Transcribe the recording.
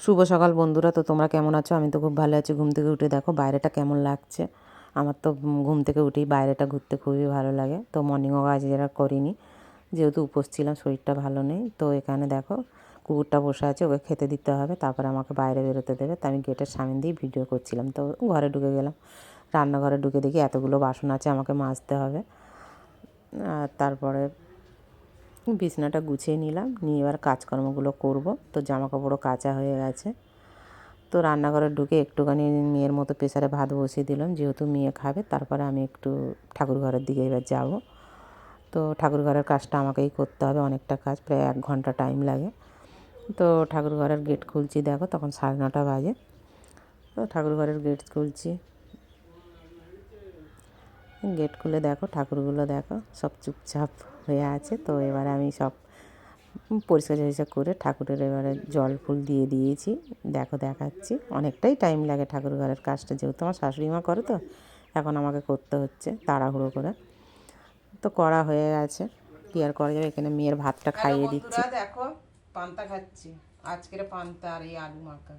শুভ সকাল বন্ধুরা। তো তোমরা কেমন আছো? আমি তো খুব ভালো আছি। ঘুম থেকে উঠে দেখো বাইরেটা কেমন লাগছে। আমার তো ঘুম থেকে উঠেই বাইরেটা ঘুরতে খুবই ভালো লাগে। তো মর্নিং ওয়াক আজ এরা করিনি, যেহেতু উপোস ছিলাম, শরীরটা ভালো নেই। তো এখানে দেখো কুকুরটা বসে আছে, ওকে খেতে দিতে হবে, তারপরে আমাকে বাইরে বেরোতে দেবে। তো আমি গেটের সামনে দিয়ে ভিডিও করছিলাম। তো ঘরে ঢুকে গেলাম। রান্নাঘরে ঢুকে দেখি এতগুলো বাসন আছে, আমাকে মাজতে হবে। আর তারপরে বিছানাটা গুছিয়ে নিলাম, নিয়ে এবার কাজকর্মগুলো করব। তো জামাকাপড়ও কাচা হয়ে গেছে। তো রান্নাঘরে ঢুকে একটুখানি মেয়ের মতো প্রেসারে ভাত বসিয়ে দিলাম, যেহেতু মেয়ে খাবে। তারপরে আমি একটু ঠাকুর ঘরের দিকে এবার যাব। তো ঠাকুর ঘরের কাজটা আমাকেই করতে হবে, অনেকটা কাজ, প্রায় 1 ঘন্টা টাইম লাগে। তো ঠাকুর ঘরের গেট খুলছি, দেখো তখন 9:30 বাজে। তো ঠাকুর ঘরের গেট খুলছি, গেট খুলে দেখো ঠাকুরগুলো দেখো সব চুপচাপ হয়ে আছে। তো এবারে আমি সব পরিষ্কার টরিষ্কার করে ঠাকুরের এবারে জল ফুল দিয়ে দিয়েছি। দেখো দেখাচ্ছি, অনেকটাই টাইম লাগে ঠাকুর ঘরের কাজটা, যেহেতু আমার শাশুড়ি মা করে, তো এখন আমাকে করতে হচ্ছে তাড়াহুড়ো করে। তো করা হয়ে গেছে, কি আর করা যাবে। এখানে মেয়ের ভাতটা খাইয়ে দিচ্ছি। দেখো পান্তা খাচ্ছি, আজকের পান্তা আর এই আলু মাখা।